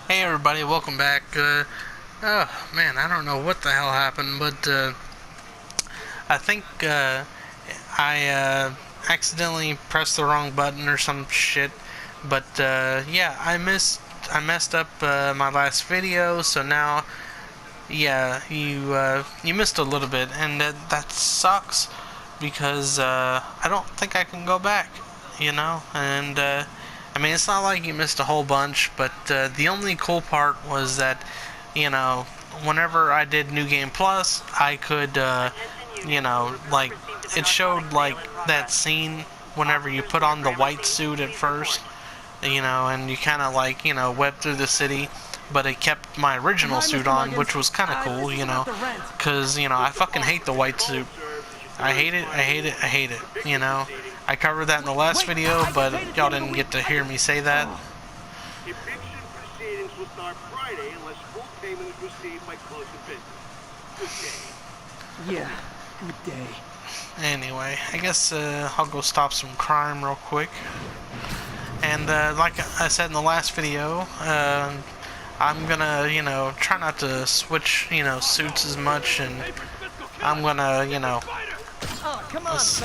Hey everybody, welcome back. Oh man, I don't know what the hell happened, but I think I accidentally pressed the wrong button or some shit. But yeah, I messed up my last video, so now yeah, you missed a little bit, and that sucks because I don't think I can go back, and I mean, it's not like you missed a whole bunch, but the only cool part was that, you know, whenever I did New Game Plus, I could, like, it showed, like, that scene whenever you put on the white suit at first, and you kind of, like, web through the city, but it kept my original suit on, which was kind of cool, because, I fucking hate the white suit. I hate it, I hate it, I hate it. I covered that in the last video, but y'all didn't get to hear me say that. Eviction proceedings will start Friday unless full payment is received by close of business. Good day. Yeah, good day. Anyway, I guess I'll go stop some crime real quick. And like I said in the last video, I'm gonna, try not to switch, suits as much, and I'm gonna, Oh, come on, fellas.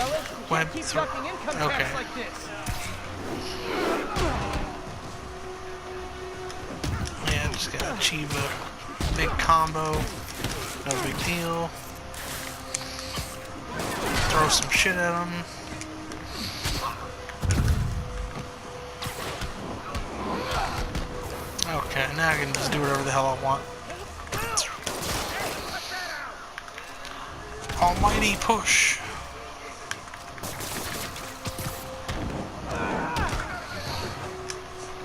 You can't keep ducking income tax like this. Yeah, just gotta achieve a big combo. No big deal. Throw some shit at them. Okay, now I can just do whatever the hell I want. Almighty push.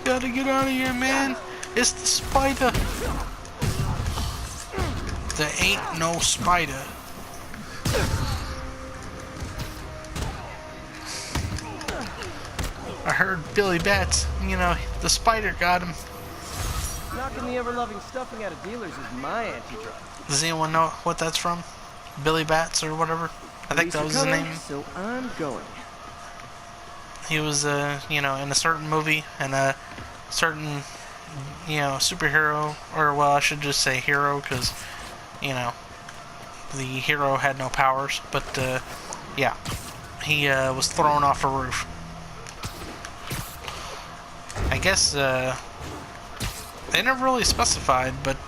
Gotta get out of here, man. It's the spider. There ain't no spider. I heard Billy Bats, the spider got him. Knocking the ever-loving stuffing out of dealers is my anti-drug. Does anyone know what that's from? Billy Bats or whatever? I think that was his name. So I'm going. He was, in a certain movie and a certain, superhero, or well, I should just say hero, because, the hero had no powers, but, yeah, he, was thrown off a roof. I guess, they never really specified, but,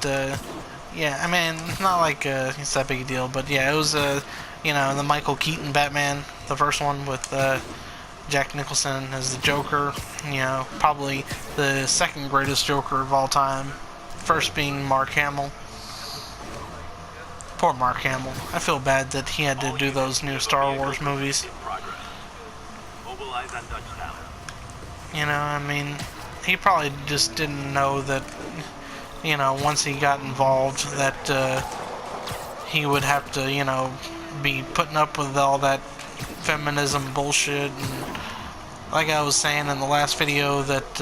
yeah, I mean, not like, it's that big a deal, but yeah, it was, the Michael Keaton Batman, the first one with, Jack Nicholson as the Joker, probably the second greatest Joker of all time. First being Mark Hamill. Poor Mark Hamill. I feel bad that he had to do those new Star Wars movies. I mean, he probably just didn't know that, once he got involved that he would have to, be putting up with all that feminism bullshit, and like I was saying in the last video that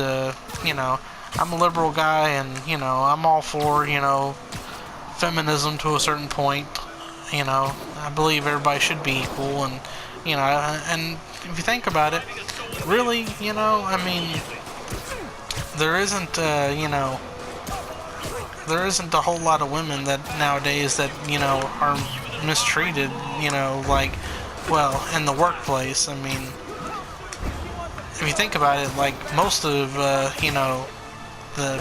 I'm a liberal guy, and I'm all for feminism to a certain point. I believe everybody should be equal, and and if you think about it, really, I mean, there isn't there isn't a whole lot of women that nowadays that are mistreated, like, well, in the workplace. I mean, if you think about it, like, most of, the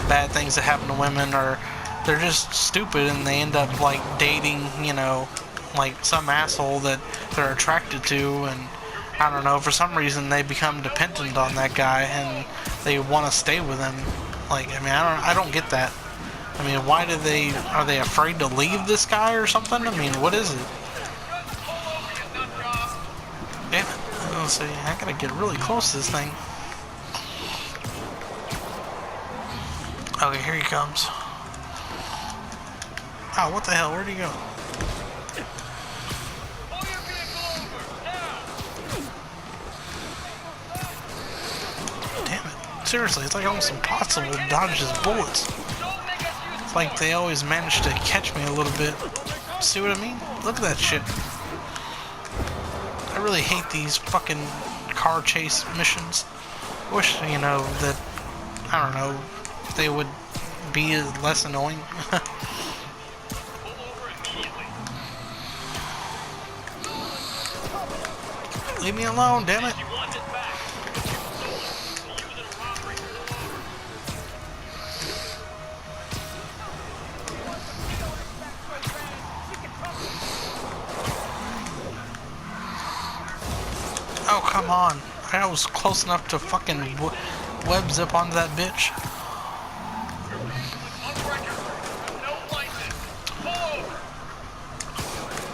bad things that happen to women they're just stupid, and they end up, like, dating, like, some asshole that they're attracted to, and, I don't know, for some reason they become dependent on that guy, and they want to stay with him. Like, I mean, I don't get that. I mean, why are they afraid to leave this guy or something? I mean, what is it? Damn it. Let's see, I gotta get really close to this thing. Okay, here he comes. Oh, what the hell? Where'd he go? Damn it. Seriously, it's like almost impossible to dodge his bullets. It's like they always manage to catch me a little bit. See what I mean? Look at that shit. I really hate these fucking car chase missions. Wish, that, I don't know, they would be less annoying. Leave me alone, damn it. Oh, come on. I was close enough to fucking web zip onto that bitch.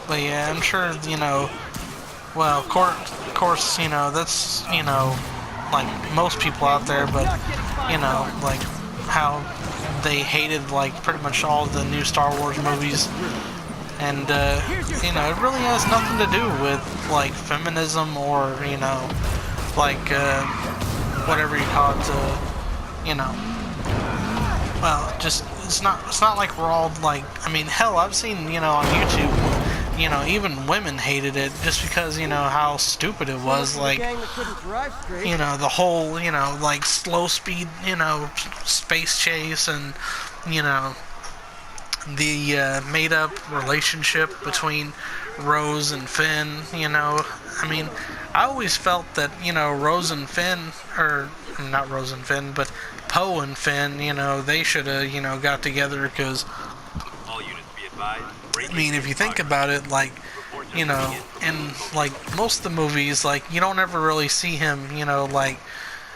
But yeah, I'm sure, you know, well, of course, you know, that's, you know, like most people out there, but, you know, like how they hated, like, pretty much all the new Star Wars movies. And, you know, it really has nothing to do with, like, feminism or, you know, like, whatever you call it, you know, well, just, it's not like we're all, like, I mean, hell, I've seen, you know, on YouTube, you know, even women hated it just because, you know, how stupid it was, like, you know, the whole, you know, like, slow speed, you know, space chase and, you know, the made-up relationship between Rose and Finn, you know. I mean, I always felt that, you know, Rose and Finn, or not Rose and Finn, but Poe and Finn, you know, they should have, you know, got together because, I mean, if you think about it, like, you know, in, like, most of the movies, like, you don't ever really see him, you know, like,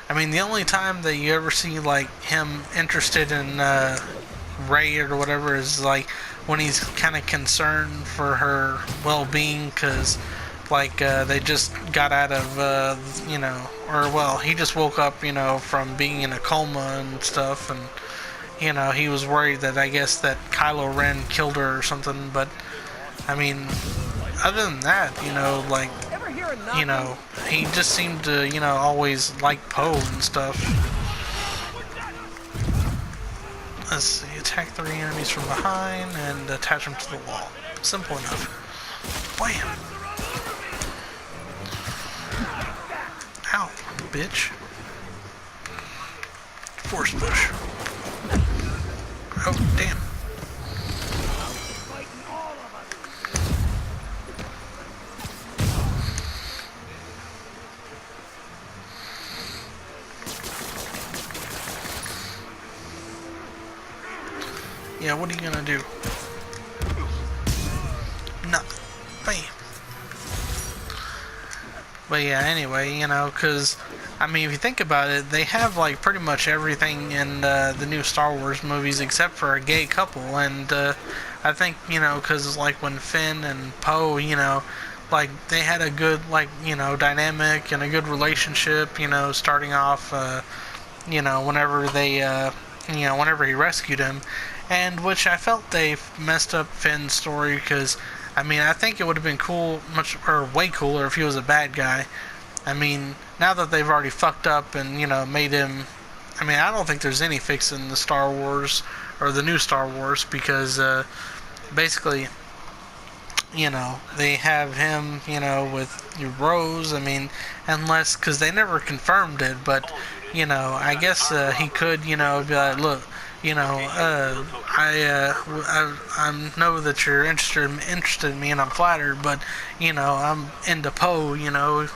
I mean, the only time that you ever see, like, him interested in, Rey or whatever is like when he's kind of concerned for her well-being because like they just got out of you know, or well, he just woke up, you know, from being in a coma and stuff, and you know, he was worried that I guess that Kylo Ren killed her or something. But I mean, other than that, you know, like, you know, he just seemed to, you know, always like Poe and stuff. Let's see, attack 3 enemies from behind and attach them to the wall. Simple enough. Wham! Ow, bitch. Force push. Oh, damn. Yeah, what are you gonna do? Nothing. Bam. But yeah, anyway, you know, because, I mean, if you think about it, they have, like, pretty much everything in the new Star Wars movies except for a gay couple. And I think, you know, because, like, when Finn and Poe, you know, like, they had a good, like, you know, dynamic and a good relationship, you know, starting off, you know, whenever they, you know, whenever he rescued him. And which I felt they messed up Finn's story because, I mean, I think it would have been cool, way cooler if he was a bad guy. I mean, now that they've already fucked up and, you know, made him, I mean, I don't think there's any fixing the Star Wars, or the new Star Wars, because, basically, you know, they have him, you know, with Rose, I mean, unless, because they never confirmed it, but, you know, I guess, he could, you know, be like, look, you know, I know that you're interested in me, and I'm flattered, but, you know, I'm into Poe, you know,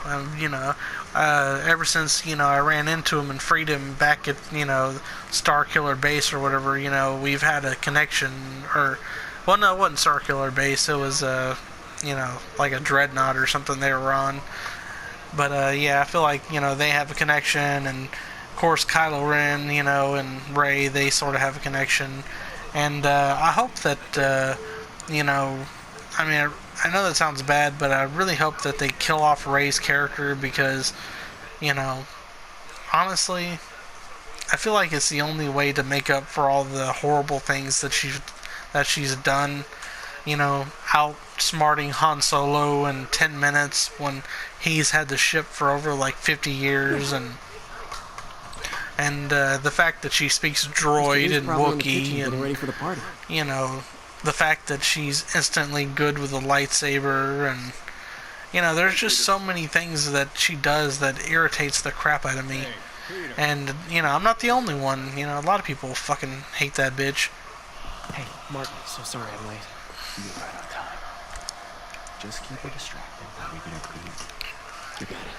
ever since, you know, I ran into him and freed him back at, you know, Starkiller Base or whatever, you know, we've had a connection, or, well, no, it wasn't Starkiller Base, it was, you know, like a dreadnought or something they were on, but, yeah, I feel like, you know, they have a connection, and of course, Kylo Ren, you know, and Rey, they sort of have a connection. And I hope that, you know, I mean, I know that sounds bad, but I really hope that they kill off Rey's character because, you know, honestly, I feel like it's the only way to make up for all the horrible things that she's done. You know, outsmarting Han Solo in 10 minutes when he's had the ship for over like 50 years, and the fact that she speaks droid and Wookiee, and ready for the party. You know, the fact that she's instantly good with a lightsaber, and you know, there's just so many things that she does that irritates the crap out of me. And, you know, I'm not the only one. You know, a lot of people fucking hate that bitch. Hey, Martin, so sorry I'm late. You're right on time. Just keep her distracted while we get her cleaned. You got it.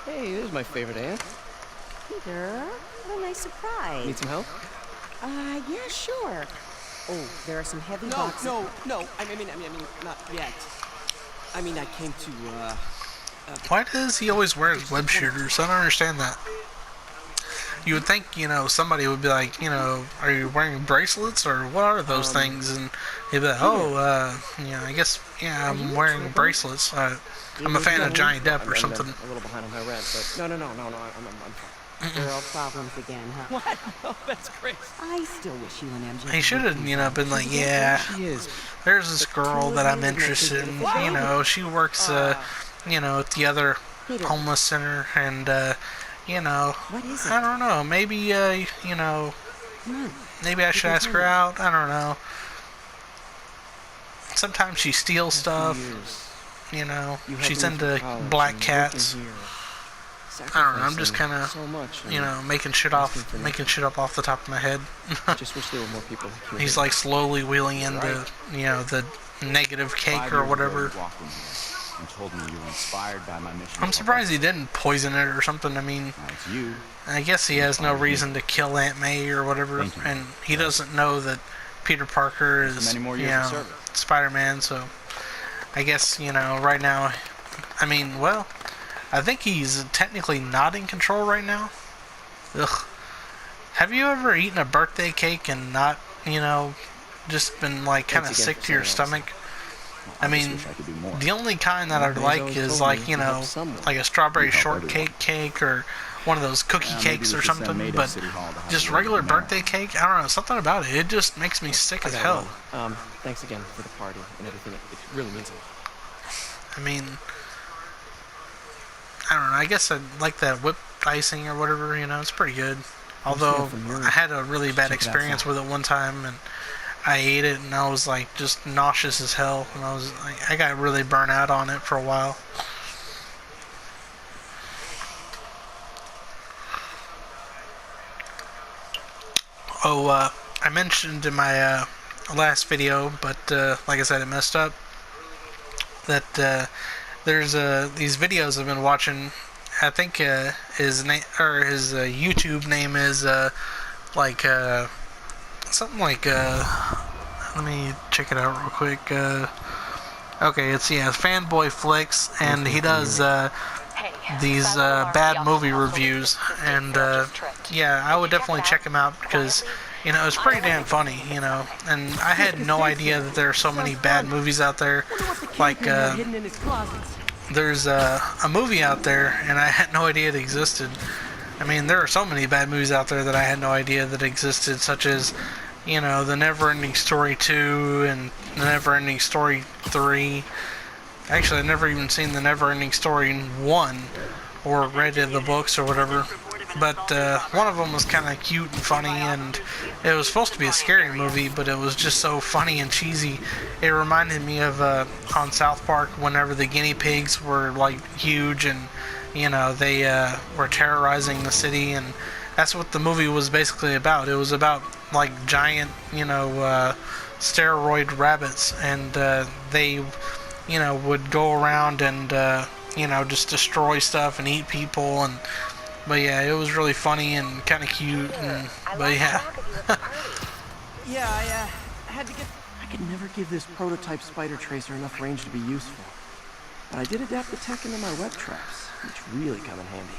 Hey, there's my favorite aunt. Peter, what a nice surprise. Need some help? Yeah, sure. Oh, there are some heavy boxes. No, I mean, not yet. I mean, I came to, Why does he always wear his web shooters? I don't understand that. You would think, you know, somebody would be like, you know, are you wearing bracelets or what are those things? And he'd be like, oh, you know, I guess, yeah, I'm wearing bracelets. I'm a fan of Johnny Depp or something. I'm a little behind on my rent, but no, I'm fine. Girl problems again, huh? What? No, that's great. I still wish you and MJ. He should have, you know, been like, yeah, She is. there's this girl that I'm interested in. You know, she works, you know, at the other homeless center, and, you know, What is it? I don't know, maybe, you know, maybe I should ask her out. I don't know. Sometimes she steals stuff, you know, she's into black cats. I don't know, I'm just kind of, so much, you know, making shit up off the top of my head. I just wish there were more people. He's like slowly wheeling into, you know, the negative cake or whatever. And told me you were inspired by my mission. I'm surprised he didn't poison it or something. I mean, Now it's you. I guess he has no reason to kill Aunt May or whatever, and he doesn't know that Peter Parker is, Many more you years of know, service. Spider-Man, so I guess, you know, right now, I mean, well, I think he's technically not in control right now. Ugh. Have you ever eaten a birthday cake and not, you know, just been like kind of Thanks again sick for to your saying stomach? I I mean, wish I could do more. the only kind that I'd like is like, you know, like a strawberry shortcake cake or one of those cookie Maybe cakes we or should send something, Mayday but City Hall to have just a regular little birthday cake, I don't know, something about it, it just makes me sick as hell. Thanks again for the party and everything. It really means a lot. I mean, I don't know, I guess I like that whipped icing or whatever, you know, it's pretty good. Although, I had a really bad experience with it one time, and I ate it, and I was like, just nauseous as hell, and I got really burnt out on it for a while. Oh, I mentioned in my last video, but like I said, it messed up, that there's these videos I've been watching. I think his name or his YouTube name is like something like let me check it out real quick. Okay, it's Fanboy Flicks, and he does these bad movie reviews, and yeah, I would definitely check him out because, you know, it's pretty damn funny, you know, and I had no idea that there are so many bad movies out there. Like there's a movie out there, and I had no idea it existed. I mean, there are so many bad movies out there that I had no idea that existed, such as, you know, The Neverending Story 2 and The Neverending Story 3. Actually, I've never even seen The Neverending Story 1 or read the books or whatever. But one of them was kind of cute and funny, and it was supposed to be a scary movie, but it was just so funny and cheesy. It reminded me of on South Park whenever the guinea pigs were like huge and, you know, they were terrorizing the city, and that's what the movie was basically about. It was about like giant, you know, steroid rabbits, and they, you know, would go around and, you know, just destroy stuff and eat people, and but yeah, it was really funny and kind of cute, and, but yeah. Yeah, I had to get... I could never give this prototype spider tracer enough range to be useful. But I did adapt the tech into my web traps, which really come in handy.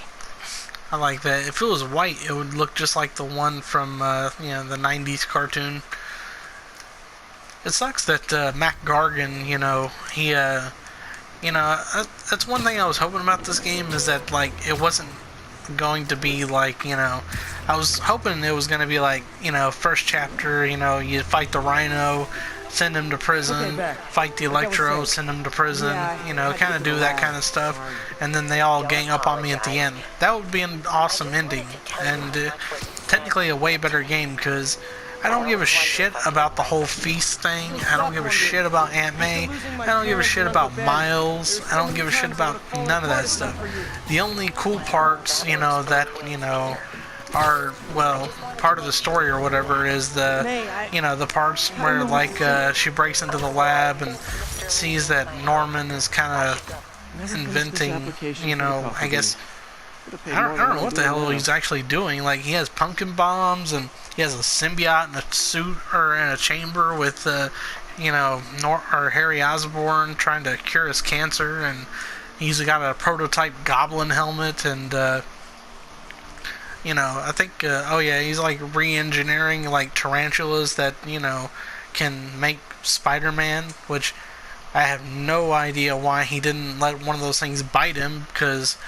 I like that. If it was white, it would look just like the one from, you know, the 90s cartoon. It sucks that Mac Gargan, you know, he, you know, that's one thing I was hoping about this game, is that, like, it wasn't going to be like, you know, I was hoping it was going to be like, you know, first chapter, you know, you fight the Rhino, send him to prison, fight the Electro, send him to prison, you know, kind of do that kind of stuff, and then they all gang up on me at the end. That would be an awesome ending, and technically technically a way better game, because I don't give a shit about the whole Feast thing. I don't give a shit about Aunt May. I don't give a shit about Miles. I don't give a shit about none of that stuff. The only cool parts, you know, that, you know, are, well, part of the story or whatever is the, you know, the parts where, like, she breaks into the lab and sees that Norman is kind of inventing, you know, I guess, I don't know what the hell he's actually doing. Like, he has pumpkin bombs, and he has a symbiote in a suit, or in a chamber with, you know, Harry Osborn trying to cure his cancer, and he's got a prototype goblin helmet, and, you know, I think, oh yeah, he's like re-engineering like tarantulas that, you know, can make Spider-Man, which I have no idea why he didn't let one of those things bite him, because,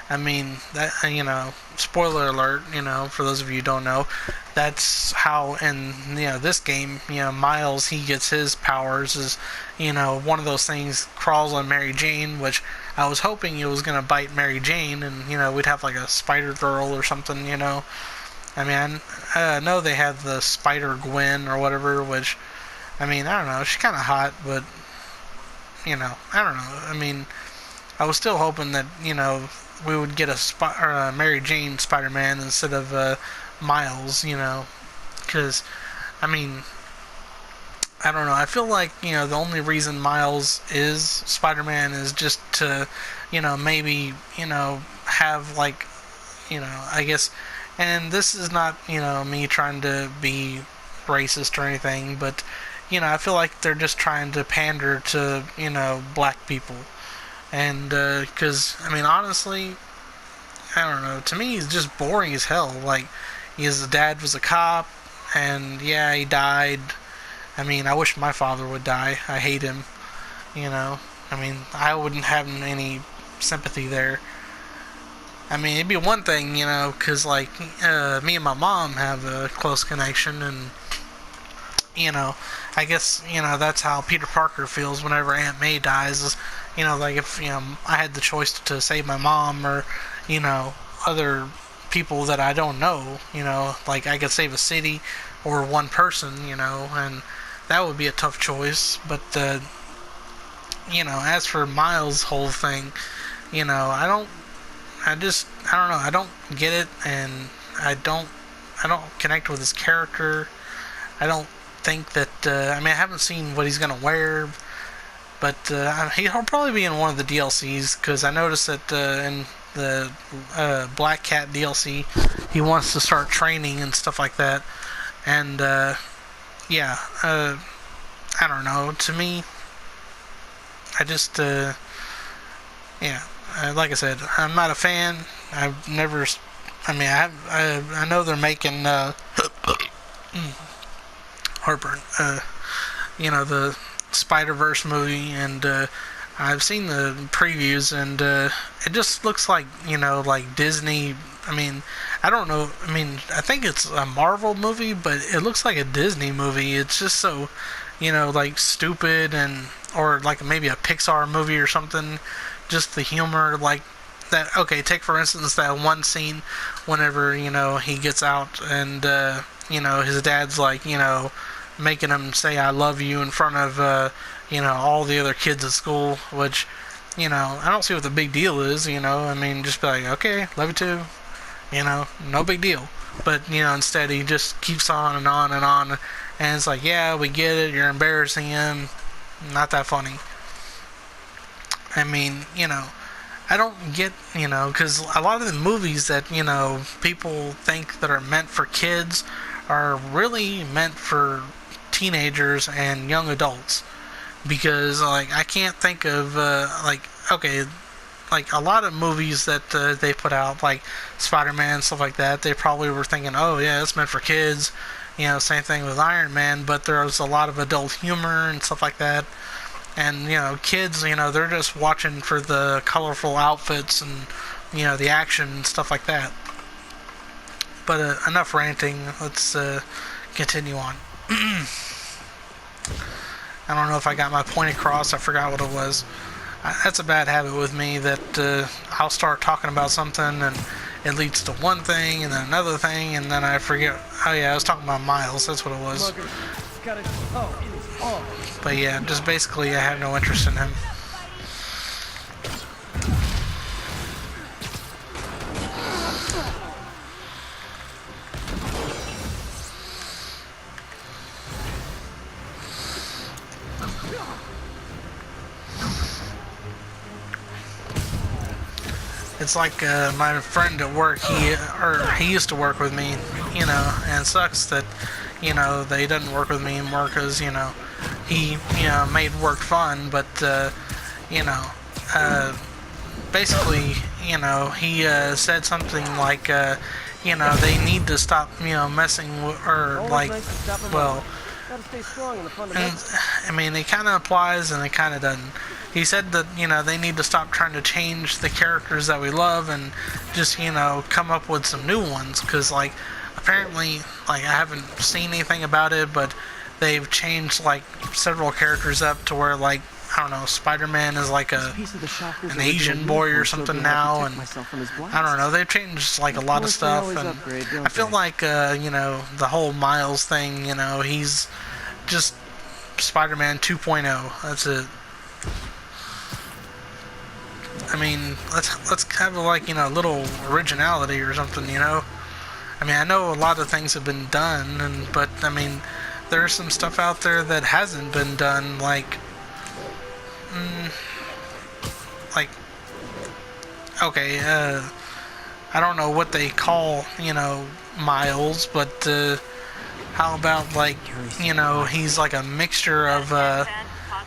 I mean, that, you know, spoiler alert, you know, for those of you who don't know, that's how in, you know, this game, you know, Miles, he gets his powers is, you know, one of those things crawls on Mary Jane, which I was hoping it was going to bite Mary Jane, and, you know, we'd have like a Spider-Girl or something, you know. I mean, I know they have the Spider-Gwen or whatever, which, I mean, I don't know, she's kind of hot, but, you know, I don't know. I mean, I was still hoping that, you know, we would get a Mary Jane Spider-Man instead of Miles, you know, because, I mean, I don't know, I feel like, you know, the only reason Miles is Spider-Man is just to, you know, maybe, you know, have, like, you know, I guess, and this is not, you know, me trying to be racist or anything, but, you know, I feel like they're just trying to pander to, you know, black people. And, because, I mean, honestly, I don't know, to me, he's just boring as hell. Like, his dad was a cop, and, yeah, he died. I mean, I wish my father would die. I hate him, you know. I mean, I wouldn't have any sympathy there. I mean, it'd be one thing, you know, because, like, me and my mom have a close connection, and, you know, I guess, you know, that's how Peter Parker feels whenever Aunt May dies, is, you know, like, if, you know, I had the choice to save my mom or, you know, other people that I don't know, you know, like, I could save a city or one person, you know, and that would be a tough choice. But, you know, as for Miles' whole thing, you know, I don't know, I don't get it, and I don't connect with his character. I don't think that, I mean, I haven't seen what he's gonna wear, but he'll probably be in one of the DLCs, because I noticed that in the Black Cat DLC, he wants to start training and stuff like that, and yeah, I don't know, to me, I just, yeah, like I said, I'm not a fan. I've never, I mean, I know they're making, heartburn, you know, the Spider-Verse movie, and I've seen the previews, and it just looks like, you know, like Disney. I mean, I don't know, I mean, I think it's a Marvel movie, but it looks like a Disney movie. It's just so, you know, like, stupid, and, or like maybe a Pixar movie or something. Just the humor, like that. Okay, take for instance that one scene whenever, you know, he gets out, and you know, his dad's like, you know, making him say I love you in front of you know, all the other kids at school, which, you know, I don't see what the big deal is, you know. I mean, just be like, okay, love you too, you know, no big deal. But, you know, instead he just keeps on and on and on, and it's like, yeah, we get it, you're embarrassing him, not that funny. I mean, you know, I don't get, you know, because a lot of the movies that, you know, people think that are meant for kids are really meant for teenagers and young adults. Because, like, I can't think of, like, okay, like, a lot of movies that they put out, like Spider-Man, stuff like that, they probably were thinking, oh, yeah, it's meant for kids. You know, same thing with Iron Man, but there's a lot of adult humor and stuff like that. And, you know, kids, you know, they're just watching for the colorful outfits and, you know, the action and stuff like that. But enough ranting. Let's continue on. I don't know if I got my point across. I forgot what it was. That's a bad habit with me, that I'll start talking about something and it leads to one thing and then another thing, and then I forget. Oh yeah, I was talking about Miles. That's what it was. But yeah, just basically I have no interest in him. It's like my friend at work. He used to work with me, you know, and it sucks that, you know, they doesn't work with me anymore because, you know, he, you know, made work fun, but you know, basically, you know, he said something like, you know, they need to stop, you know, messing with, or like, well, I mean, it kind of applies and it kind of doesn't. He said that, you know, they need to stop trying to change the characters that we love and just, you know, come up with some new ones. Because, like, apparently, like, I haven't seen anything about it, but they've changed, like, several characters up to where, like, I don't know, Spider-Man is like an Asian boy or something now, and I don't know, they've changed like a lot of stuff, and I feel like, you know, the whole Miles thing, you know, he's just Spider-Man 2.0, that's it. I mean, let's have like, you know, a little originality or something, you know. I mean, I know a lot of things have been done, but I mean, there's some stuff out there that hasn't been done, like, okay, I don't know what they call, you know, Miles, but how about, like, you know, he's like a mixture of,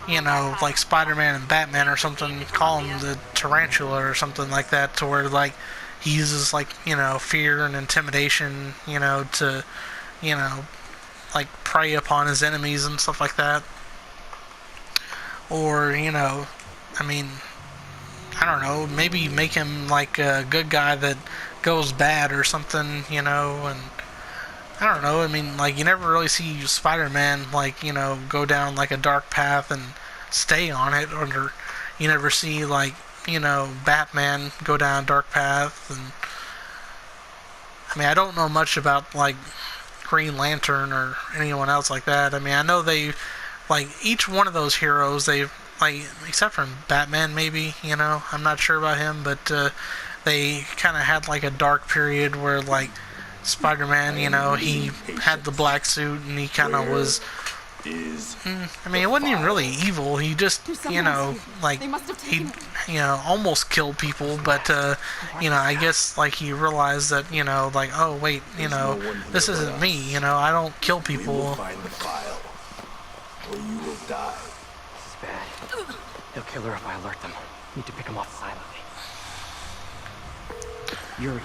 you know, like Spider-Man and Batman or something, call him the Tarantula or something like that, to where, like, he uses, like, you know, fear and intimidation, you know, to, you know, like, prey upon his enemies and stuff like that. Or, you know, I mean, I don't know, maybe make him like a good guy that goes bad or something, you know, and I don't know, I mean, like, you never really see Spider-Man, like, you know, go down like a dark path and stay on it, or you never see, like, you know, Batman go down a dark path, and I mean, I don't know much about, like, Green Lantern or anyone else like that. I mean, I know they, like, each one of those heroes, they've, like, except for Batman, maybe, you know, I'm not sure about him, but they kind of had, like, a dark period where, like, Spider-Man, you know, he had the black suit, and he kind of was, I mean, it wasn't even really evil, he just, you know, like, he, you know, almost killed people, but, you know, I guess, like, he realized that, you know, like, oh, wait, you know, this isn't me, you know, I don't kill people. Or you will die. This is bad. They'll kill her if I alert them. Need to pick them off silently. Yuri,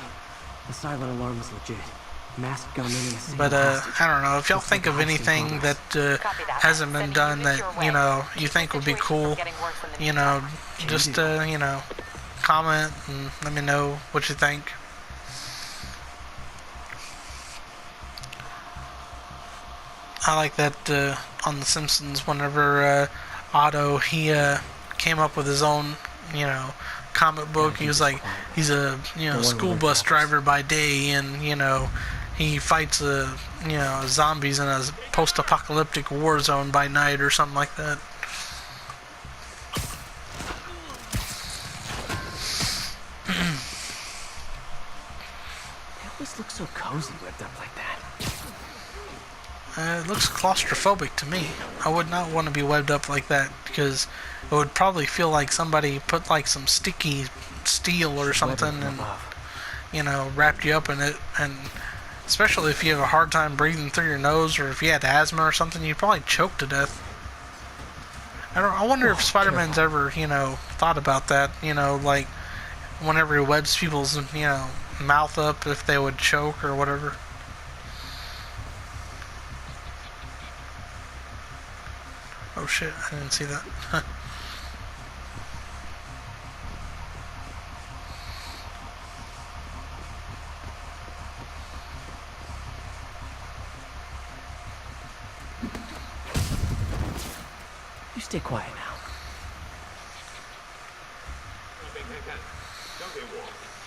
the silent alarm is legit. Masked gunmen and a single But, I don't know, if y'all think of anything that hasn't been done that, you know, you think would be cool, you know, just, you know, comment and let me know what you think. I like that on The Simpsons, whenever Otto, he came up with his own, you know, comic book. He was like, he's a, you know, school bus driver by day, and, you know, he fights, you know, zombies in a post-apocalyptic war zone by night or something like that. They always look so cozy whipped up like that. It looks claustrophobic to me. I would not want to be webbed up like that, because it would probably feel like somebody put like some sticky steel or something and, you know, wrapped you up in it. And especially if you have a hard time breathing through your nose, or if you had asthma or something, you'd probably choke to death. I wonder if Spider-Man's ever, you know, thought about that, you know, like whenever he webs people's, you know, mouth up, if they would choke or whatever. Oh shit, I didn't see that. You stay quiet now.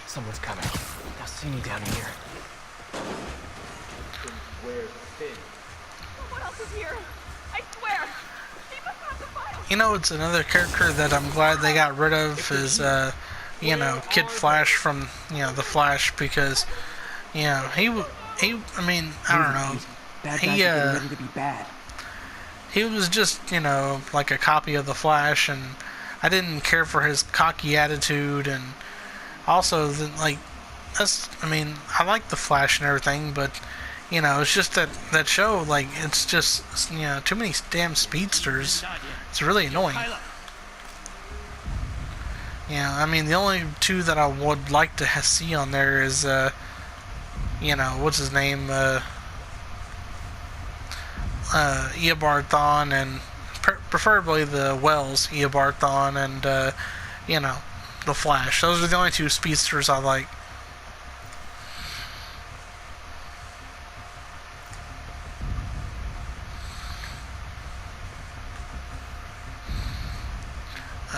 Someone's coming. They'll see me down here. What else is here? I swear! They must have the file! You know, it's another character that I'm glad they got rid of is, you know, Kid Flash from, you know, The Flash, because, you know, I mean, I don't know. Bad guys are getting ready to be bad. He was just, you know, like a copy of The Flash, and I didn't care for his cocky attitude, and also, like, that's, I mean, I like The Flash and everything, but, you know, it's just that show, like, it's just, you know, too many damn speedsters. It's really annoying. Yeah, I mean, the only two that I would like to see on there is, you know, what's his name, Eobard Thawne, and preferably the Wells, Eobard Thawne, and, you know, The Flash. Those are the only two speedsters I like.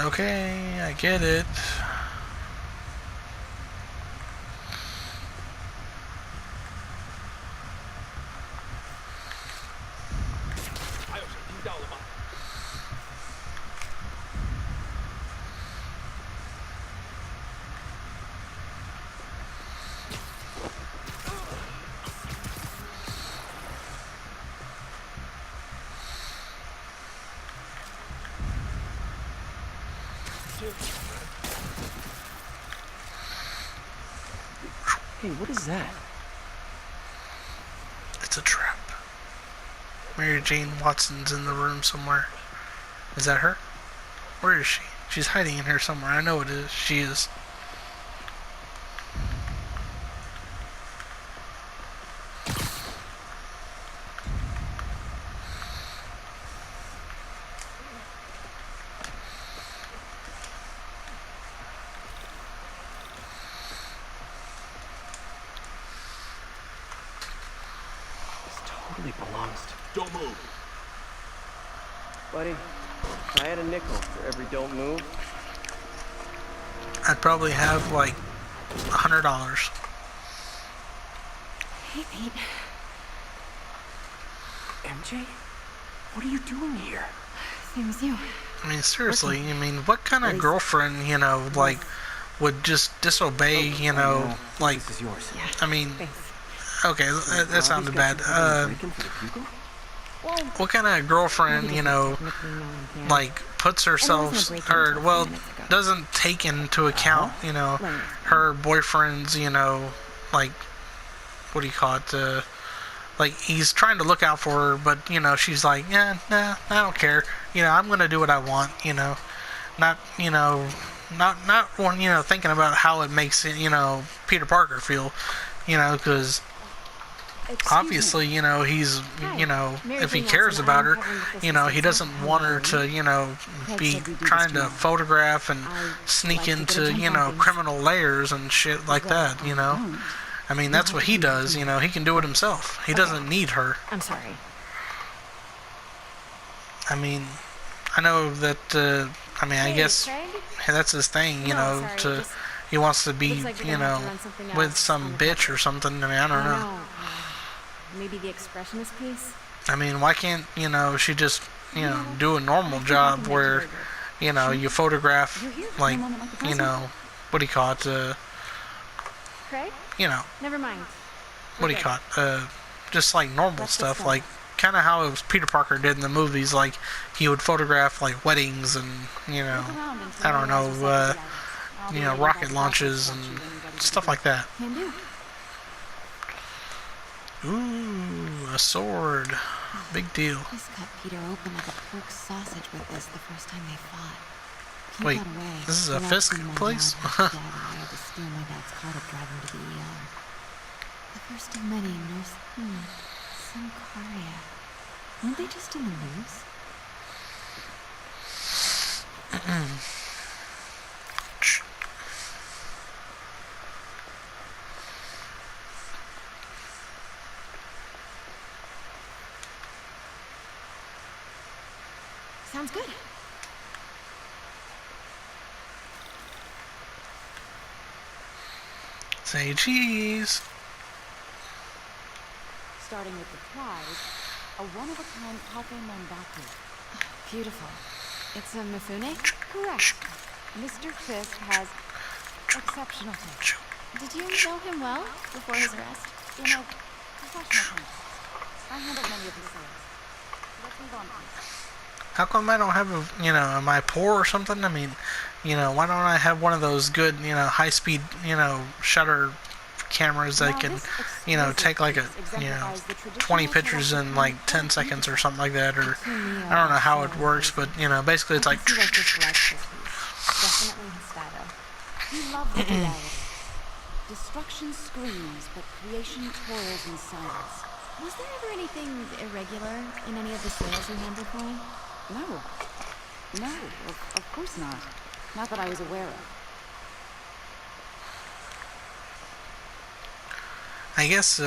Okay, I get it. Hey, what is that? It's a trap. Mary Jane Watson's in the room somewhere. Is that her? Where is she? She's hiding in here somewhere. I know it is. She is. Totally belongs to... Don't move. Buddy, if I had a nickel for every don't move, I'd probably have like $100. Hey, Pete. MJ? What are you doing here? Same as you. I mean, seriously, I mean, what kind of girlfriend, you know, like, would just disobey, you know, like, This is yours. Yeah. I mean, Thanks. okay, that sounded bad. What kind of girlfriend, you know, like, puts herself, or, well, doesn't take into account, you know, her boyfriend's, you know, like, what do you call it, like, he's trying to look out for her, but, you know, she's like, yeah, nah, I don't care, you know, I'm gonna do what I want, you know, not, you know, not one, you know, thinking about how it makes, you know, Peter Parker feel, you know, because obviously, you know, he's, you know, if he cares about her, you know, he doesn't want her to, you know, be trying to photograph and sneak into, you know, criminal layers and shit like that, you know. I mean, that's what he does, you know, he can do it himself. He doesn't need her. I'm sorry. I mean, I know that, I mean, I guess that's his thing, you know, to, he wants to be, you know, with some bitch or something. I mean, I don't know. Maybe the expressionist piece? I mean, why can't, you know, she just, you know, do a normal job where, you know, you photograph, like, you know, what do you call it, Craig? you know, Never mind. what do you call it, just like normal stuff, like, kind of how it was Peter Parker did in the movies, like, he would photograph, like, weddings and, you know, I don't know, you know, rocket launches and stuff like that. Can do. Ooh, a sword. Big deal. Chris cut Peter open like a pork sausage with this the first time they fought. He Wait, got away. this is a He Fisk left me my place? dad and I had to steal my dad's car to drive him to the ER. The first of many, Nurse... Sankaria. Weren't they just in the news? Sounds good. Say cheese. Starting with the prize, a one-of-a-kind Kafe Manbaku. Beautiful. It's a Mifune? Correct. Mr. Fisk has exceptional taste. Did you know him well before his arrest? In a professional context, I handled many of his sales. Let's move on, please. How come I don't have a, you know, am I poor or something? I mean, you know, why don't I have one of those good, you know, high-speed, you know, shutter cameras that can, you know, take like a, you know, 20 pictures in like 10 seconds or something like that, or I don't know how it works, but, you know, basically it's like... Definitely his style. He loved the duality. Destruction screams, but creation toils in silence. Was there ever anything irregular in any of the sales you handled for him? No. No, of course not. Not that I was aware of. I guess,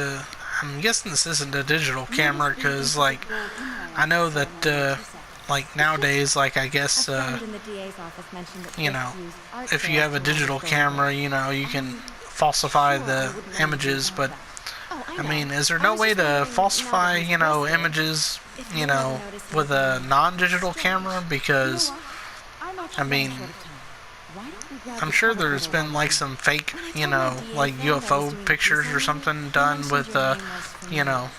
I'm guessing this isn't a digital camera, because, like, I know that, like, nowadays, like, I guess, you know, if you have a digital camera, you know, you can falsify the images, but, I mean, is there no way to falsify, you know, images, you know, with a non-digital camera? Because, I mean, I'm sure there's been like some fake, you know, like UFO pictures or something done with, you know,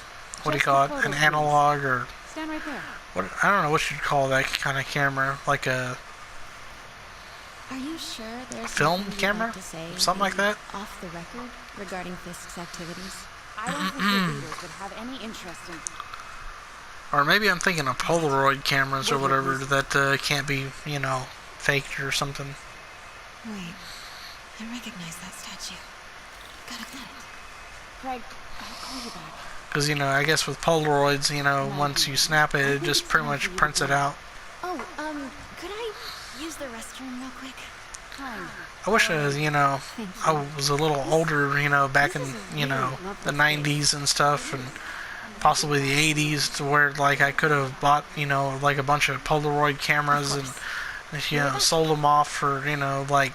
what do you call it, an analog or what? I don't know what you'd call that kind of camera, like a Are you sure there's film camera, something like that. Off the record regarding Fisk's activities? I don't think the readers would have any interest in... Or maybe I'm thinking of Polaroid cameras or whatever that can't be, you know, faked or something. Wait, I recognize that statue. Gotta get it. Craig, I'll call you back. Because, you know, I guess with Polaroids, you know, once you snap it, it just pretty much prints it out. Oh, could I use the restroom real quick? Fine. I wish I was, you know, I was a little older, you know, back in, you know, the 90s and stuff, and possibly the 80s, to where, like, I could have bought, you know, like a bunch of Polaroid cameras and, you know, sold them off for, you know, like,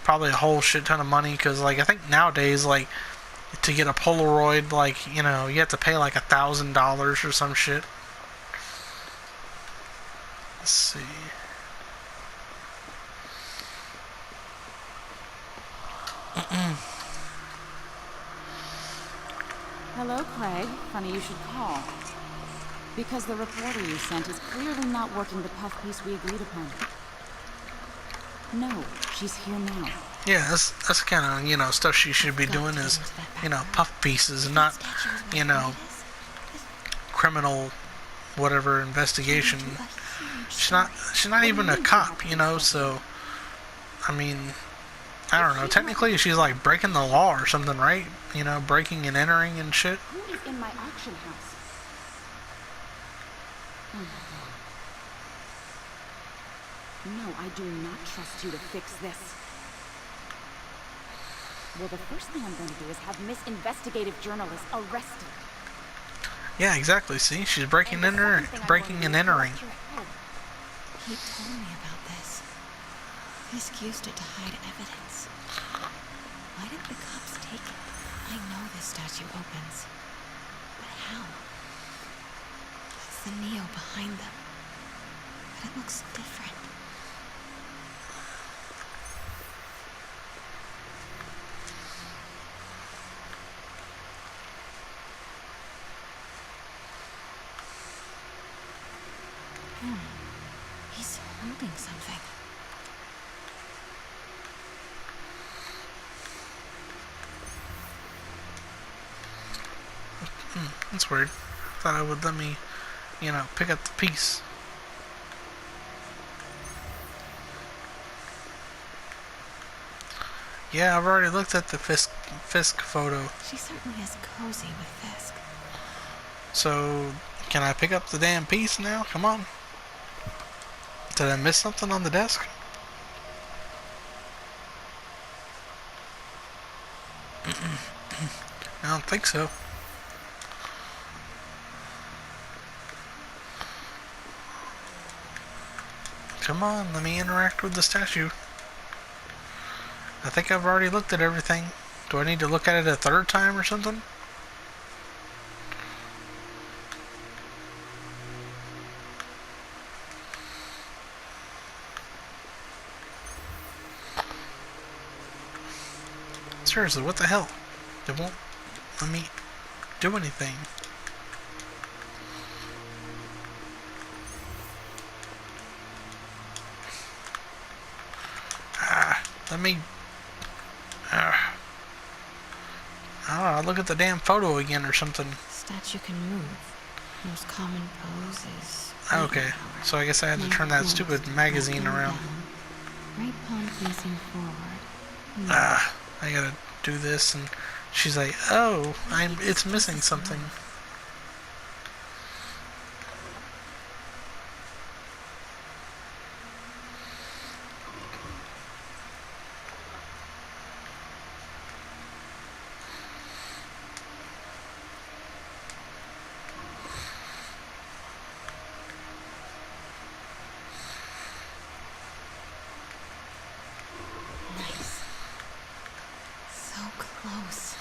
probably a whole shit ton of money, because, like, I think nowadays, like, to get a Polaroid, like, you know, you have to pay like $1,000 or some shit. Let's see. Hello, Craig. Funny you should call. Because the reporter you sent is clearly not working the puff piece we agreed upon. No, she's here now. Yeah, that's kind of, you know, stuff she should be doing is, you know, puff pieces and not, you know, criminal whatever investigation. She's not even a cop, you know, so I mean, I don't know, technically she's like breaking the law or something, right? You know, breaking and entering and shit. Who is in my auction house? Oh my God. No, I do not trust you to fix this. Well, the first thing I'm going to do is have Miss Investigative Journalist arrested. Yeah, exactly. See, she's breaking and entering. He told me about this. Fisk used it to hide evidence. Why did the cops take it? I know this statue opens. But how? It's the Neo behind them. But it looks different. He's holding something. That's weird. Thought it would let me, you know, pick up the piece. Yeah, I've already looked at the Fisk photo. She certainly is cozy with Fisk. So, can I pick up the damn piece now? Come on. Did I miss something on the desk? I don't think so. Come on, let me interact with the statue. I think I've already looked at everything. Do I need to look at it a third time or something? Seriously, what the hell? It won't let me do anything. Let me... I don't know, look at the damn photo again or something. Statue can move. Most common pose is... Okay, so I guess I had to turn that stupid magazine around. Right palm facing forward. I gotta do this, and she's like, oh, it's missing something. Close.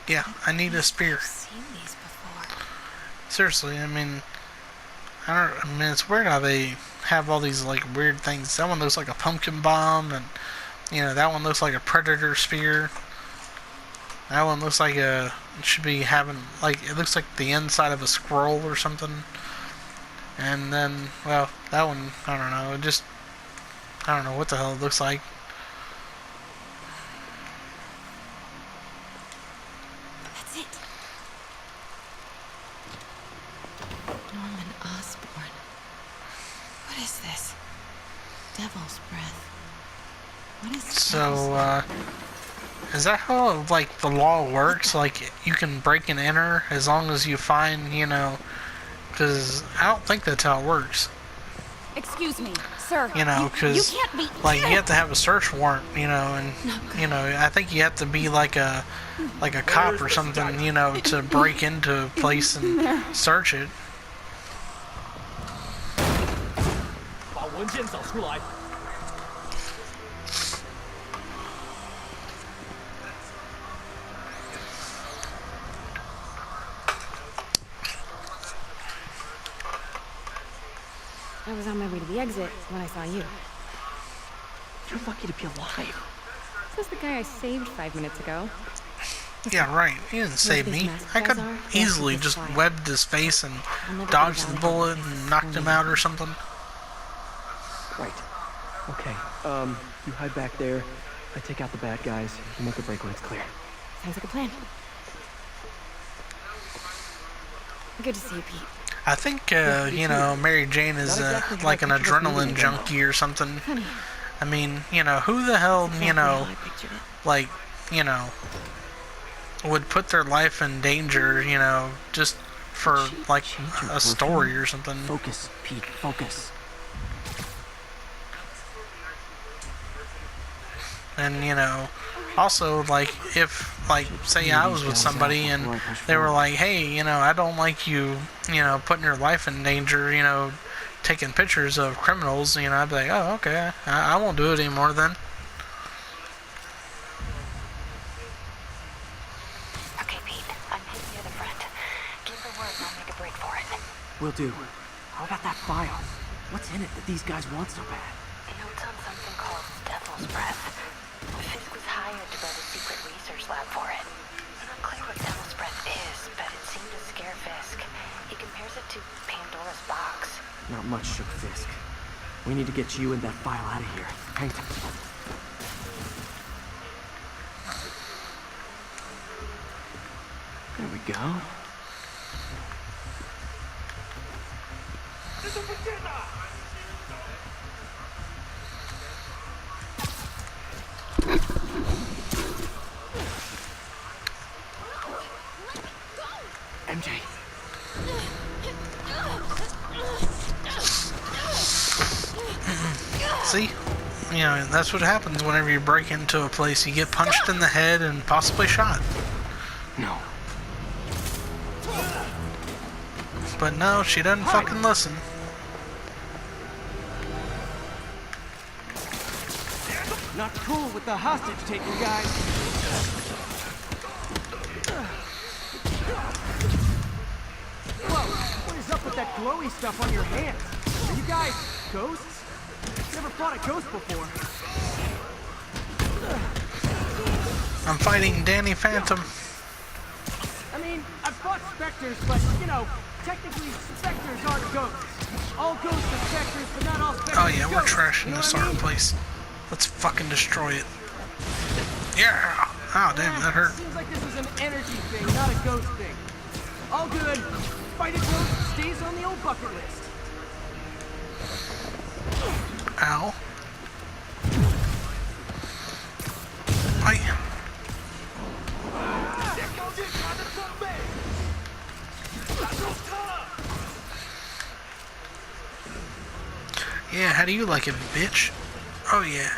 Yeah, I need a spear. I've seen these before. Seriously, I mean, it's weird how they have all these like weird things. That one looks like a pumpkin bomb, and you know, that one looks like a predator spear. That one looks like it should be having, like, it looks like the inside of a scroll or something. And then, well, that one, I don't know, I don't know what the hell it looks like. Devil's breath. What is so, is that how, like, the law works? Like, you can break and enter as long as you find, you know, because I don't think that's how it works. Excuse me, sir. You know, because, you can't be... like, you have to have a search warrant, you know, and, you know, I think you have to be like a cop or something, you know, to break into a place and search it. I was on my way to the exit when I saw you. You're lucky to be alive. This is the guy I saved 5 minutes ago. Yeah, right. He didn't save me. I could easily just webbed his face and dodged the bullet and knocked him out or something. Right. Okay. You hide back there. I take out the bad guys. You make a break when it's clear. Sounds like a plan. Good to see you, Pete. I think, you know, Mary Jane is like an adrenaline junkie or something. I mean, you know, who the hell, you know, like, you know, would put their life in danger, you know, just for, like, a story or something. Focus, Pete, focus. And, you know, also, like, if, like, say I was with somebody and they were like, hey, you know, I don't like you, you know, putting your life in danger, you know, taking pictures of criminals, you know, I'd be like, oh, okay, I won't do it anymore then. Okay, Pete, I'm hidden near the front. Give the word and I'll make a break for it. Will do. How about that file? What's in it that these guys want so bad? Notes on something called Devil's Breath. Fisk was hired to build a secret research lab for it. Not clear what Devil's Breath is, but it seemed to scare Fisk. He compares it to Pandora's box. Not much shook Fisk. We need to get you and that file out of here. Hang tight. There we go. MJ. See? You know, that's what happens whenever you break into a place. You get punched in the head and possibly shot. No. But no, she doesn't fucking listen. Not cool with the hostage taking, guys. glowy stuff on your hands. Are you guys ghosts? Never fought a ghost before. I'm fighting Danny Phantom. I mean, I've fought specters, but, you know, technically specters aren't ghosts. All ghosts are specters, but not all specters Oh yeah, are we're ghosts. trashing You know this what I art mean? place. Let's fucking destroy it. Yeah! Oh damn, that hurt. Seems like this is an energy thing, not a ghost thing. All good. Fight a ghost stays on the old bucket list. Ow. I... Yeah, how do you like it, bitch? Oh yeah.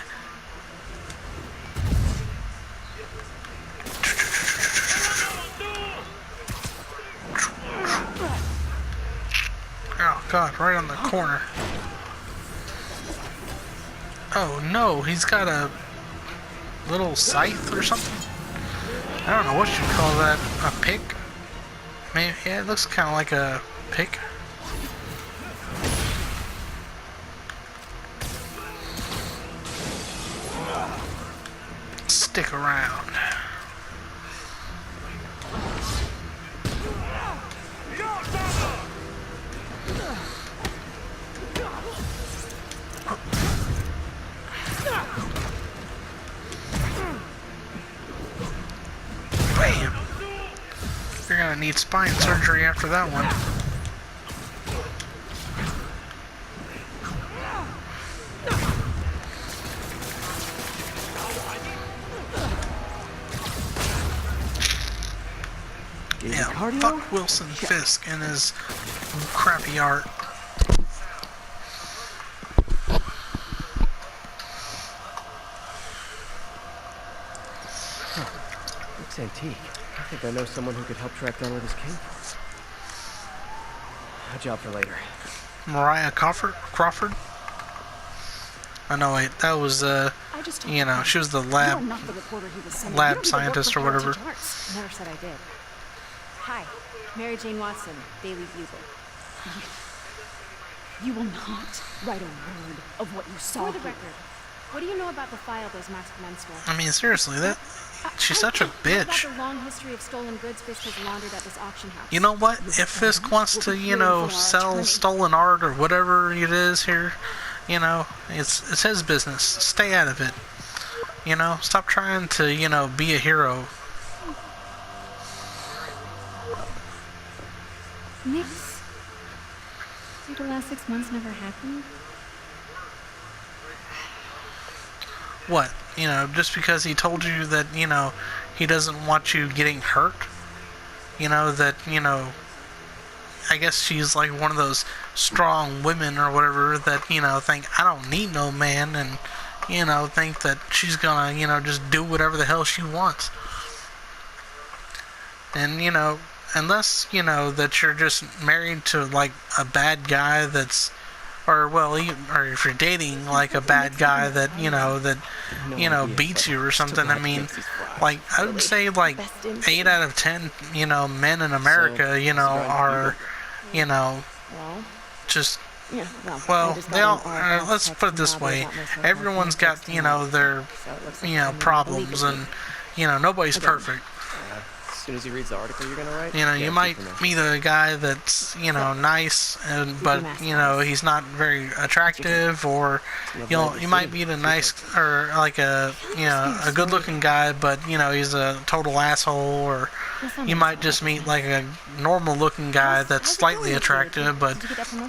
Oh god, right on the corner. Oh no, he's got a little scythe or something? I don't know what you call that. A pick? Maybe, yeah, it looks kind of like a pick. Stick around. Bam! You're gonna need spine surgery after that one. Yeah, fuck Wilson Fisk and his crappy art. Looks antique. I think I know someone who could help track down where this came from. A job for later. Mariah Crawford? Oh no, wait, that was, you know, she was the lab scientist or whatever. Never said I did. Hi, Mary Jane Watson, Daily Bugle. You will not write a word of what you saw. For the record, what do you know about the file those masked men stole? I mean, seriously, that she's such a What bitch. about the long history of stolen goods Fisk has laundered at this auction house? You know what? If Fisk wants to, you know, sell stolen art or whatever it is here, you know, it's his business. Stay out of it. You know, stop trying to, you know, be a hero. Nix? Like the last 6 months never happened? What? You know, just because he told you that, you know, he doesn't want you getting hurt? You know, that, you know, I guess she's like one of those strong women or whatever that, you know, think, I don't need no man, and, you know, think that she's gonna, you know, just do whatever the hell she wants. And, you know, unless, you know, that you're just married to, like, a bad guy that's, or, well, or if you're dating, like, a bad guy that, you know, beats you or something, I mean, like, I would say, like, 8 out of 10, you know, men in America, you know, are, you know, just, well, they all, let's put it this way, everyone's got, you know, their, you know, problems, and, you know, nobody's perfect. As soon as he reads the article you're gonna write, you know, you might meet a guy that's, you know, nice, but, you know, he's not very attractive, or, you know, you might meet a nice, or like a, you know, a good-looking guy, but, you know, he's a total asshole, or you might just meet like a normal-looking guy that's slightly attractive, but,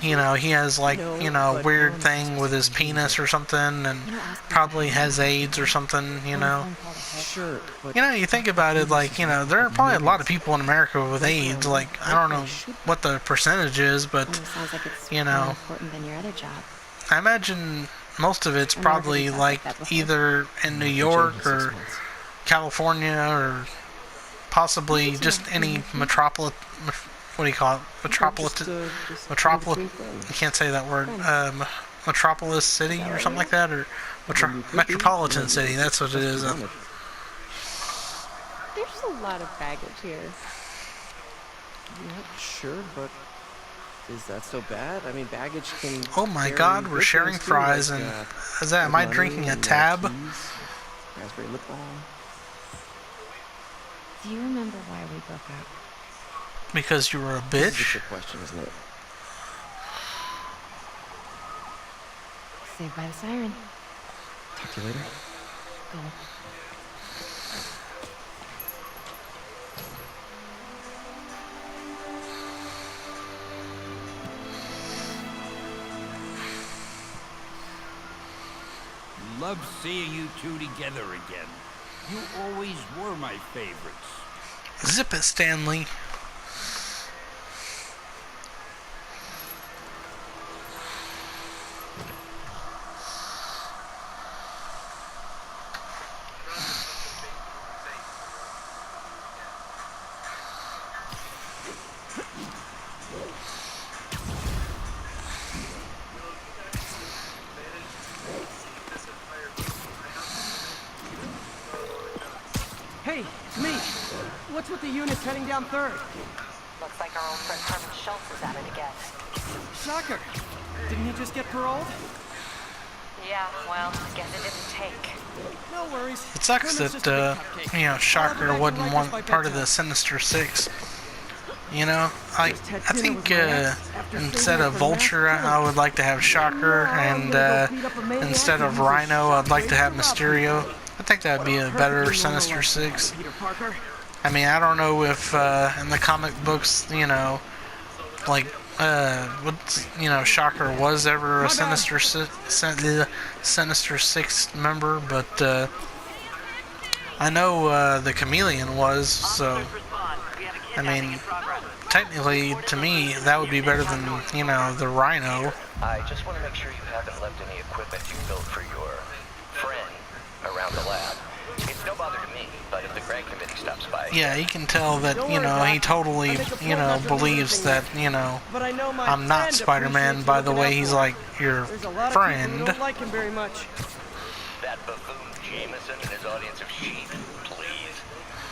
you know, he has like, you know, a weird thing with his penis or something, and probably has AIDS or something, you know. Sure, but You know, you think about it, like, you know, there are probably a lot of people in America with AIDS. Like, I don't know what the percentage is, but, Sounds like it's you more know, important than your other job. I imagine most of it's probably, like, either in New York or California or possibly just any metropolis. What do you call it? Metropolis. I can't say that word. Metropolis city or something like that, or metropolitan city. That's what it is. There's a lot of baggage here. yeah, sure, but Is that so bad? I mean, baggage can. Oh my carry God, we're good sharing things too, fries like, and is that? Am I money drinking a and, tab? keys, raspberry lip balm. Do you remember why we broke up? Because you were a This is a bitch? trick question, isn't it? Saved by the siren. Talk to you later. Go. Love seeing you two together again. You always were my favorites. Zip it, Stanley. Hey, it's me. What's with the units heading down 3rd? Looks like our old friend Herman Schultz is at it again. Shocker. Didn't he just get paroled? Yeah, well, guess it didn't take. No worries. It sucks Herman's that, just a big cupcake. you know, Shocker I'll wasn't like one us by part of the bedtime. Sinister Six. You know, I Just had think dinner with my ex after instead staying of there for Vulture, mass I would like to have Shocker, and instead of Rhino, I'd like to have Mysterio. I think that would be a better Sinister Six. Peter Parker. I mean, I don't know if in the comic books, you know, like, what, you know, Shocker was ever a Sinister Six member, but I know the Chameleon was, so I mean, technically, to me, that would be better than, you know, the Rhino. I just want to make sure you haven't left any equipment you built for your friend around the lab. It's no bother to me, but if the grant committee stops by... Yeah, you can tell that, you know, he totally, you know, believes that, you know, I'm not Spider-Man by the way he's like your friend. Don't like him very much. That buffoon Jameson and his audience of sheep, please.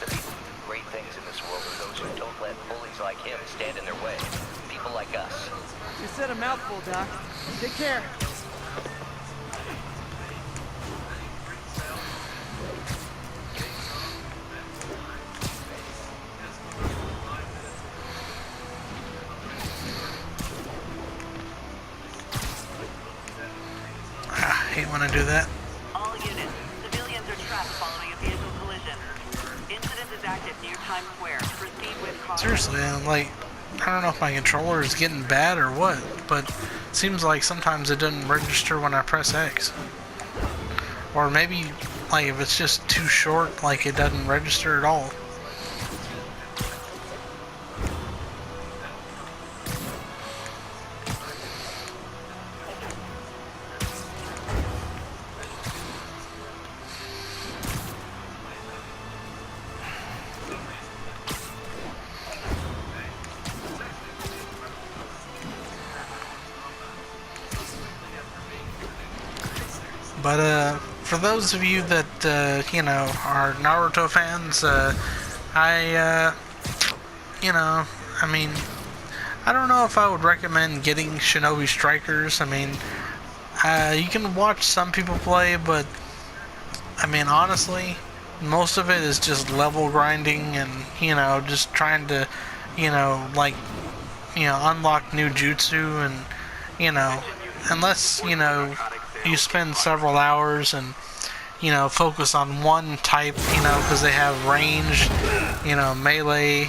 The people who do great things in this world are those who don't let bullies like him stand in their way. People like us. You said a mouthful, Doc. Take care. I hate when I do that. All units, civilians are trapped following a vehicle collision. Incident is active near Times Square. Proceed with caution. Seriously, like, I don't know if my controller is getting bad or what, but it seems like sometimes it doesn't register when I press X. Or maybe, like, if it's just too short, like, it doesn't register at all. But for those of you that you know, are Naruto fans, you know, I mean, I don't know if I would recommend getting Shinobi Strikers. I mean, you can watch some people play, but I mean, honestly, most of it is just level grinding and, you know, just trying to, you know, like, you know, unlock new jutsu and, you know, unless, you know, you spend several hours and, you know, focus on one type, you know, because they have range, you know, melee,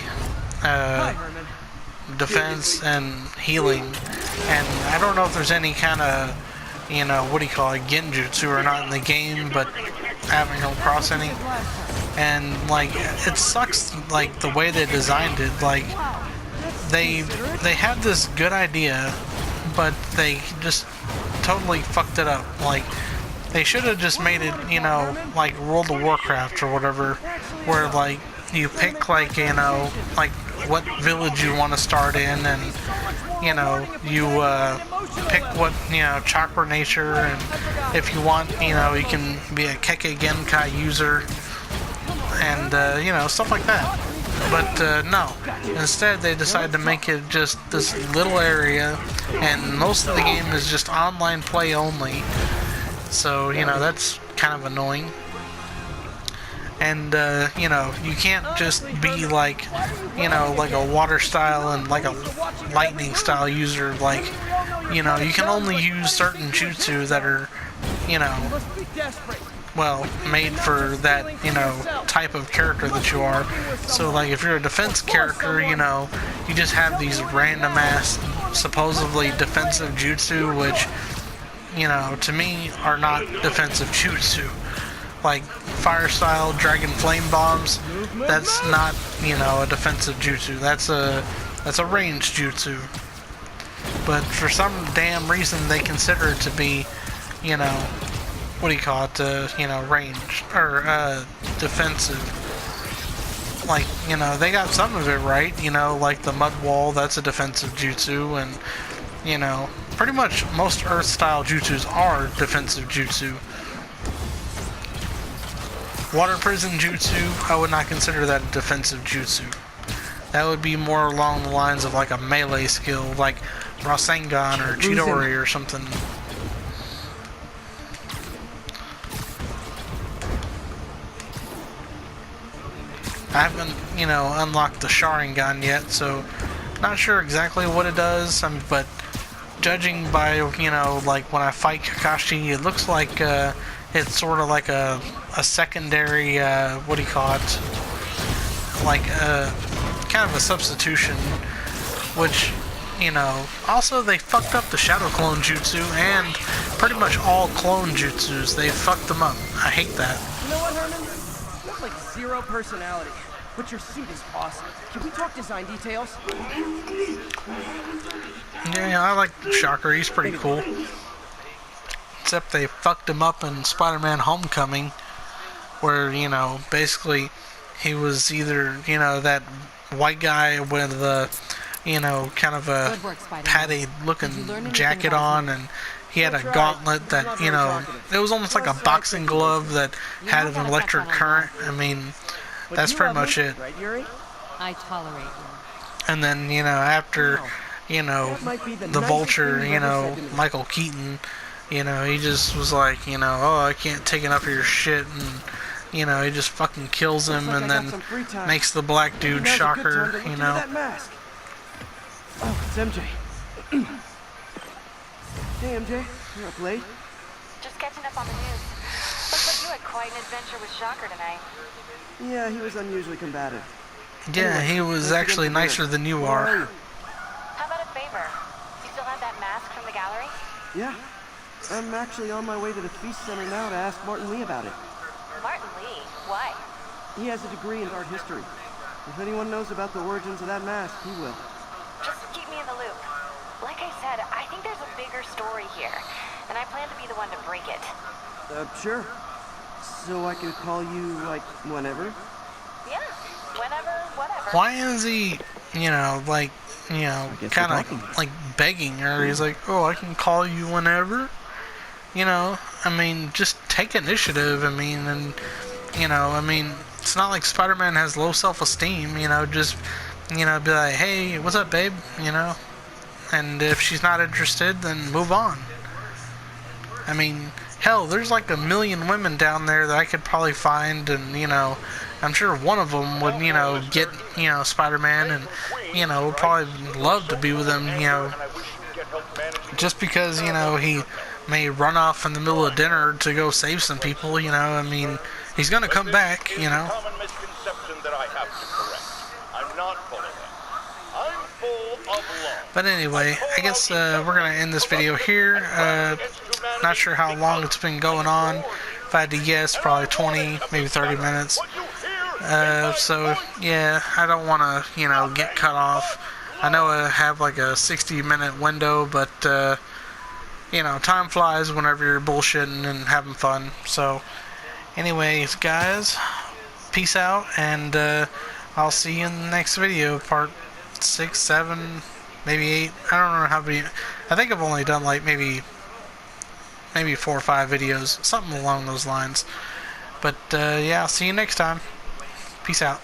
defense, and healing. And I don't know if there's any kind of, you know, what do you call it, genjutsu or not in the game, but I haven't come across any. And, like, it sucks, like, the way they designed it. Like, they had this good idea, but they just totally fucked it up. Like, they should have just made it, you know, like World of Warcraft or whatever, where, like, you pick, like, you know, like, what village you want to start in, and, you know, you pick what, you know, chakra nature, and if you want, you know, you can be a Kekkei Genkai user, and, you know, stuff like that. But no, instead they decided to make it just this little area, and most of the game is just online play only. So, you know, that's kind of annoying. And, you know, you can't just be like, you know, like a water style and like a lightning style user. Like, you know, you can only use certain jutsu that are, you know, well, made for that, you know, type of character that you are. So, like, if you're a defense character, you know, you just have these random ass, supposedly defensive jutsu, which, you know, to me, are not defensive jutsu. Like, fire style dragon flame bombs, that's not, you know, a defensive jutsu. That's a ranged jutsu. But for some damn reason, they consider it to be, you know, what do you call it, you know, ranged, or, defensive. Like, you know, they got some of it right, you know, like the mud wall, that's a defensive jutsu, and, you know, pretty much most earth-style jutsus are defensive jutsu. Water prison jutsu, I would not consider that a defensive jutsu. That would be more along the lines of like a melee skill, like Rasengan or Chidori or something. I haven't, you know, unlocked the Sharingan yet, so not sure exactly what it does, but judging by, you know, like when I fight Kakashi, it looks like it's sort of like a secondary, what do you call it, like kind of a substitution, which, you know, also they fucked up the Shadow Clone Jutsu and pretty much all clone jutsus. They fucked them up. I hate that. You know what, Herman? You have like zero personality, but your suit is awesome. Can we talk design details? Yeah, I like Shocker. He's pretty cool. Except they fucked him up in Spider-Man Homecoming, where, you know, basically he was either, you know, that white guy with the, you know, kind of a padded looking jacket on, and he had a gauntlet that, you know, it was almost like a boxing glove that had an electric current. I mean, that's pretty much it. I tolerate you. And then, you know, after, you know, the Vulture, you know, Michael Keaton, you know, he just was like, you know, oh, I can't take enough of your shit, and, you know, he just fucking kills him, and then makes the black dude Shocker, you know. Oh, it's MJ. Hey, MJ, you're up late? Just catching up on the news. Looks like you had quite an adventure with Shocker tonight. Yeah, he was unusually combative. Yeah, he was actually nicer than you are. How about a favor? You still have that mask from the gallery? Yeah. I'm actually on my way to the Feast Center now to ask Martin Lee about it. Martin Lee? Why? He has a degree in art history. If anyone knows about the origins of that mask, he will. Just keep me in the loop. Like I said, I think there's a bigger story here, and I plan to be the one to break it. Sure. So I can call you, like, whenever? Yeah, whenever, whatever. Why is he, you know, like, you know, kind of like begging her? He's like, oh, I can call you whenever? You know, I mean, just take initiative. I mean, and, you know, I mean, it's not like Spider-Man has low self-esteem, you know, just, you know, be like, hey, what's up, babe, you know? And if she's not interested, then move on. I mean, hell, there's like 1 million women down there that I could probably find, and, you know, I'm sure one of them would, you know, get, you know, Spider-Man, and, you know, would probably love to be with him, you know, just because, you know, he may run off in the middle of dinner to go save some people, you know, I mean, he's gonna come back, you know. But anyway, I guess we're gonna end this video here. Not sure how long it's been going on. If I had to guess, probably 20, maybe 30 minutes. So yeah, I don't want to, you know, get cut off. I know I have like a 60-minute window, but you know, time flies whenever you're bullshitting and having fun. So anyways, guys, peace out, and I'll see you in the next video, part 6, 7, maybe 8. I don't know how many. I think I've only done like maybe 4 or 5 videos, something along those lines. But yeah, I'll see you next time. Peace out.